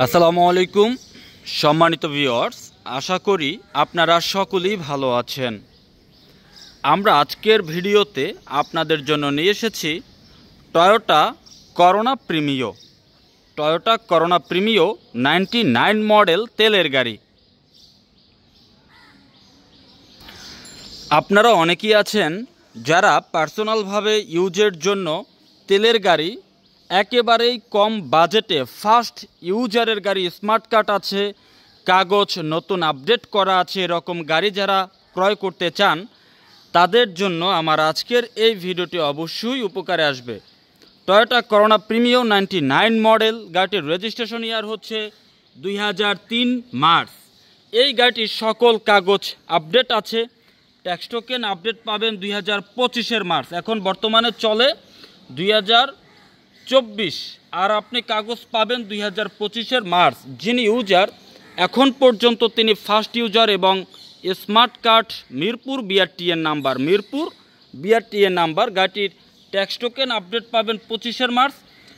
আসসালামু আলাইকুম সম্মানিত ভিউয়ার্স, আশা করি আপনারা সকলেই ভালো আছেন। আমরা আজকের ভিডিওতে আপনাদের জন্য নিয়ে এসেছি টয়োটা করোনা প্রিমিও 99 মডেল তেলের গাড়ি। আপনারা অনেকেই আছেন যারা পার্সোনালভাবে ইউজের জন্য তেলের গাড়ি একেবারেই কম বাজেটে ফাস্ট ইউজারের গাড়ি, স্মার্ট কার্ড আছে, কাগজ নতুন আপডেট করা আছে, এরকম গাড়ি যারা ক্রয় করতে চান তাদের জন্য আমার আজকের এই ভিডিওটি অবশ্যই উপকারে আসবে। টয়োটা করোনা প্রিমিও 99 মডেল গাড়িটির রেজিস্ট্রেশন ইয়ার হচ্ছে 2003 মার্চ। এই গাড়িটির সকল কাগজ আপডেট আছে। ট্যাক্স টোকেন আপডেট পাবেন 2025 মার্চ। এখন বর্তমানে চলে 2024 আর আপনি কাগজ পাবেন 2025 মার্চ। যিনি ইউজার এখন পর্যন্ত তিনি ফার্স্ট ইউজার এবং স্মার্ট কার্ড মিরপুর বিআরটিএন নাম্বার গাড়িটির ট্যাক্স টোকেন আপডেট পাবেন 25 মার্চ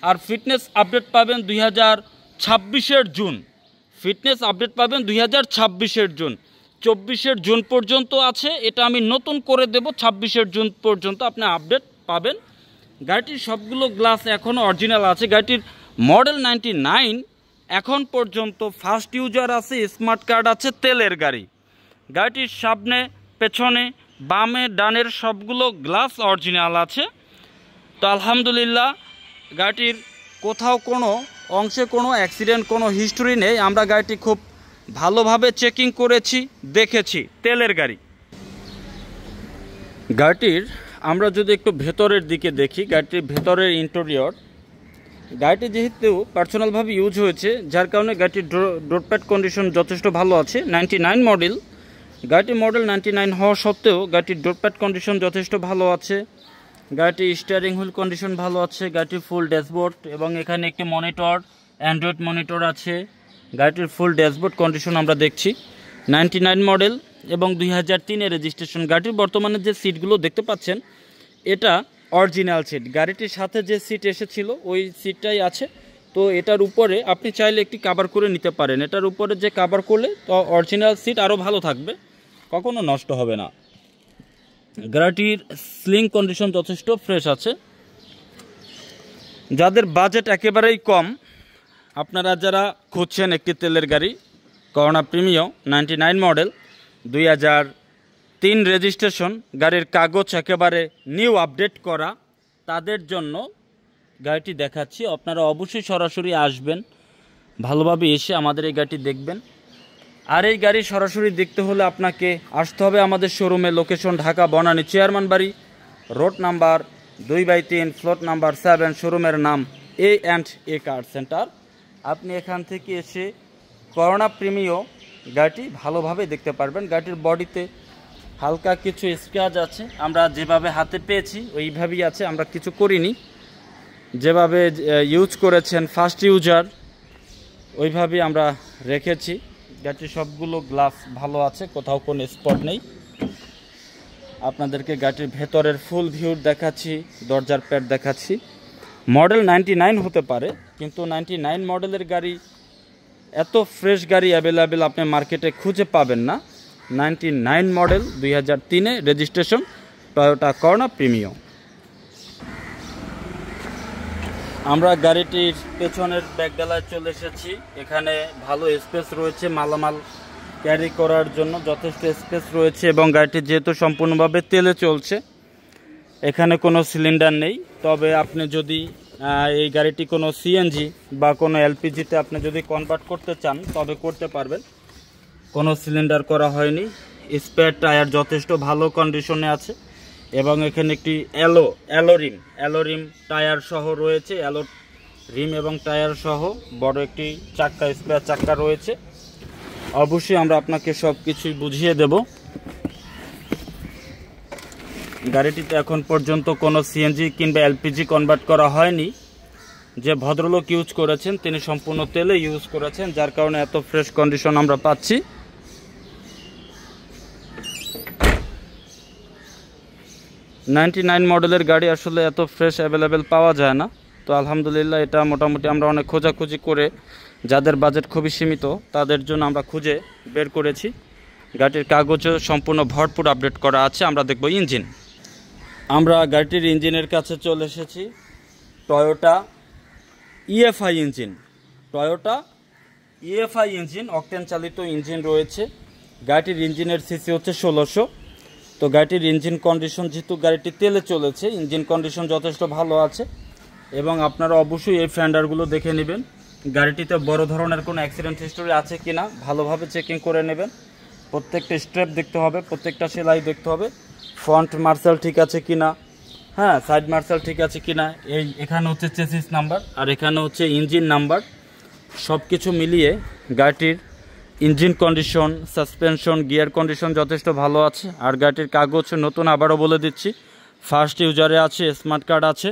আর ফিটনেস আপডেট পাবেন 2026 জুন। 24 জুন পর্যন্ত আছে, এটা আমি নতুন করে দেব। 26 জুন পর্যন্ত আপনি আপডেট পাবেন। গাড়িটির সবগুলো গ্লাস এখনও অরিজিনাল আছে। গাড়িটির মডেল 99, এখন পর্যন্ত ফার্স্ট ইউজার আছে, স্মার্ট কার্ড আছে, তেলের গাড়ি। গাড়িটির সামনে, পেছনে, বামে, ডানের সবগুলো গ্লাস অরিজিনাল আছে। তো আলহামদুলিল্লাহ, গাড়িটির কোথাও কোনো অংশে কোনো অ্যাক্সিডেন্ট, কোনো হিস্টোরি নেই। আমরা গাড়িটি খুব ভালোভাবে চেকিং করেছি, দেখেছি। তেলের গাড়ি। গাড়িটির আমরা যদি একটু ভেতরের দিকে দেখি, গাড়িটির ভেতরের ইন্টেরিয়র, গাড়িটি যেহেতু পার্সোনালভাবে ইউজ হয়েছে যার কারণে গাড়িটির ডোরপ্যাড কন্ডিশন যথেষ্ট ভালো আছে। 99 মডেল গাড়িটির মডেল 99 হওয়া সত্ত্বেও গাড়িটির ডোরপ্যাড কন্ডিশন যথেষ্ট ভালো আছে। গাড়িটির স্টিয়ারিং হুইল কন্ডিশন ভালো আছে। গাড়িটির ফুল ড্যাশবোর্ড এবং এখানে একটি মনিটর, অ্যান্ড্রয়েড মনিটর আছে। গাড়িটির ফুল ড্যাশবোর্ড কন্ডিশন আমরা দেখছি। 99 মডেল এবং 2003 রেজিস্ট্রেশন। গাড়িটির বর্তমানে যে সিটগুলো দেখতে পাচ্ছেন এটা অরিজিনাল সিট। গাড়িটির সাথে যে সিট এসেছিল ওই সিটটাই আছে। তো এটার উপরে আপনি চাইলে একটি কাভার করে নিতে পারেন। এটার উপরে যে কাভার করলে তো অরিজিনাল সিট আরও ভালো থাকবে, কখনো নষ্ট হবে না। গাড়িটির স্লিং কন্ডিশন যথেষ্ট ফ্রেশ আছে। যাদের বাজেট একেবারেই কম, আপনারা যারা খুঁজছেন একটি তেলের গাড়ি, করোনা প্রিমিও 99 মডেল 2003 রেজিস্ট্রেশন, গাড়ির কাগজ একেবারে নিউ আপডেট করা, তাদের জন্য গাড়িটি দেখাচ্ছি। আপনারা অবশ্যই সরাসরি আসবেন, ভালোভাবে এসে আমাদের এই গাড়িটি দেখবেন। আর এই গাড়ি সরাসরি দেখতে হলে আপনাকে আসতে হবে আমাদের শোরুমে। লোকেশন ঢাকা বনানী চেয়ারম্যান বাড়ি, রোড নাম্বার 2/3, ফ্লোর নাম্বার 7। শোরুমের নাম A&A কার সেন্টার। আপনি এখান থেকে এসে করোনা প্রিমিও গাড়িটি ভালোভাবে দেখতে পারবেন। গাড়িটির বডিতে হালকা কিছু স্ক্র্যাচ আছে, আমরা যেভাবে হাতে পেয়েছি ওইভাবেই আছে, আমরা কিছু করিনি। যেভাবে ইউজ করেছেন ফার্স্ট ইউজার ওইভাবেই আমরা রেখেছি। গাড়িটির সবগুলো গ্লাস ভালো আছে, কোথাও কোনো স্পট নেই। আপনাদেরকে গাড়িটির ভেতরের ফুল ভিউ দেখাচ্ছি, দরজার প্যাড দেখাচ্ছি। মডেল 99 হতে পারে, কিন্তু 99 মডেলের গাড়ি, এত ফ্রেশ গাড়ি অ্যাভেলেবেল আপনি মার্কেটে খুঁজে পাবেন না। 99 model 2003 registration Toyota corona Premio. আমরা গাড়িটির পেছনের ব্যাকডালায় চলে এসেছি। এখানে ভালো স্পেস রয়েছে, মালামাল ক্যারি করার জন্য যথেষ্ট স্পেস রয়েছে এবং গাড়িটি যেহেতু সম্পূর্ণভাবে তেলে চলছে, এখানে কোনো সিলিন্ডার নেই। তবে আপনি যদি এই গাড়িটি কোনো সিএনজি বা কোনো এলপিজিতে আপনি যদি কনভার্ট করতে চান তবে করতে পারবেন। কোনো সিলিন্ডার করা হয়নি। স্পেয়ার টায়ার যথেষ্ট ভালো কন্ডিশনে আছে এবং এখানে একটি অ্যালো রিম টায়ার সহ রয়েছে। অ্যালো রিম এবং টায়ার সহ বড় একটি চাক্কা, স্পেয়ার চাক্কা রয়েছে। অবশ্যই আমরা আপনাকে সব কিছুই বুঝিয়ে দেব। গাড়িটিতে এখন পর্যন্ত কোনো সিএনজি কিংবা এলপিজি কনভার্ট করা হয়নি। যে ভদ্রলোক ইউজ করেছেন তিনি সম্পূর্ণ তেলে ইউজ করেছেন, যার কারণে এত ফ্রেশ কন্ডিশন আমরা পাচ্ছি। 99 মডেলের গাড়ি আসলে এত ফ্রেশ অ্যাভেলেবেল পাওয়া যায় না। তো আলহামদুলিল্লাহ এটা মোটামুটি আমরা অনেক খোঁজাখুঁজি করে যাদের বাজেট খুবই সীমিত তাদের জন্য আমরা খুঁজে বের করেছি। গাড়িটির কাগজও সম্পূর্ণ ভরপুর আপডেট করা আছে। আমরা দেখব ইঞ্জিন। আমরা গাড়িটির ইঞ্জিনের কাছে চলে এসেছি। Toyota EFI engine, Toyota EFI engine, octane চালিত ইঞ্জিন রয়েছে। গাড়িটির ইঞ্জিনের সিসি হচ্ছে 1600। তো গাড়িটির ইঞ্জিন কন্ডিশন, যেহেতু গাড়িটি তেলে চলেছে, ইঞ্জিন কন্ডিশন যথেষ্ট ভালো আছে। এবং আপনারা অবশ্যই এই ফেন্ডারগুলো দেখে নেবেন, গাড়িটিতে বড় ধরনের কোনো অ্যাক্সিডেন্ট হিস্টোরি আছে কি না ভালোভাবে চেকিং করে নেবেন। প্রত্যেকটা স্ট্রেপ দেখতে হবে, প্রত্যেকটা সেলাই দেখতে হবে, ফ্রন্ট মার্শাল ঠিক আছে কি না, হ্যাঁ সাইড মার্শাল ঠিক আছে কি না। এখানে হচ্ছে চেসিস নাম্বার আর এখানে হচ্ছে ইঞ্জিন নাম্বার। সব কিছু মিলিয়ে গাড়িটির engine condition, suspension, gear condition যথেষ্ট ভালো আছে। আর গাড়িটির কাগজ নতুন, আবারও বলে দিচ্ছি, ফার্স্ট ইউজারে আছে, স্মার্ট কার্ড আছে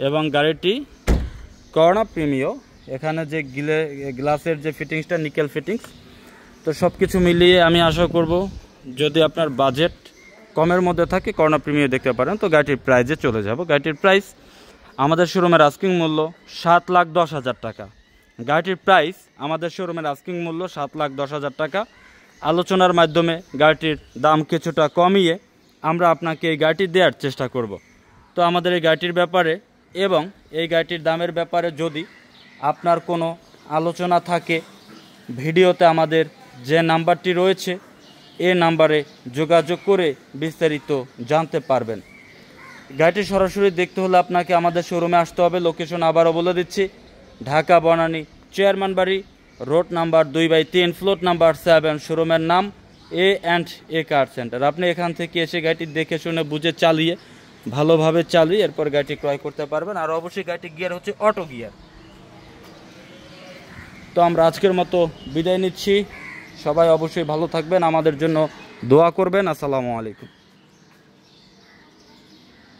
এবং গাড়িটি করোনা প্রিমিও। এখানে যে গ্লাসের যে ফিটিংসটা নিকেল ফিটিংস। তো সব কিছু মিলিয়ে আমি আশা করব যদি আপনার বাজেট কমের মধ্যে থাকে করোনা প্রিমিও দেখতে পারেন। তো গাড়িটির প্রাইজে চলে যাব। গাড়িটির প্রাইস আমাদের শোরুমের আস্কিং মূল্য 7,10,000 টাকা। গাড়িটির প্রাইস আমাদের শোরুমের আস্কিং মূল্য 7,10,000 টাকা। আলোচনার মাধ্যমে গাড়িটির দাম কিছুটা কমিয়ে আমরা আপনাকে এই গাড়িটি দেওয়ার চেষ্টা করব। তো আমাদের এই গাড়িটির ব্যাপারে এবং এই গাড়িটির দামের ব্যাপারে যদি আপনার কোনো আলোচনা থাকে, ভিডিওতে আমাদের যে নাম্বারটি রয়েছে এই নাম্বারে যোগাযোগ করে বিস্তারিত জানতে পারবেন। গাড়িটি সরাসরি দেখতে হলে আপনাকে আমাদের শোরুমে আসতে হবে। লোকেশন আবারও বলে দিচ্ছি, ঢাকা বনানী চেয়ারম্যান বাড়ি, রোড নাম্বার 2/3, ফ্লোর নাম্বার 7। শোরুমের নাম A&A কার সেন্টার। আপনি এখান থেকে এসে গাড়িটি দেখে শুনে বুঝে চালিয়ে, ভালোভাবে চালিয়ে এরপর গাড়িটি ক্রয় করতে পারবেন। আর অবশ্যই গাড়িটির গিয়ার হচ্ছে অটো গিয়ার। তো আমরা আজকের মতো বিদায় নিচ্ছি। সবাই অবশ্যই ভালো থাকবেন, আমাদের জন্য দোয়া করবেন। আসসালামু আলাইকুম।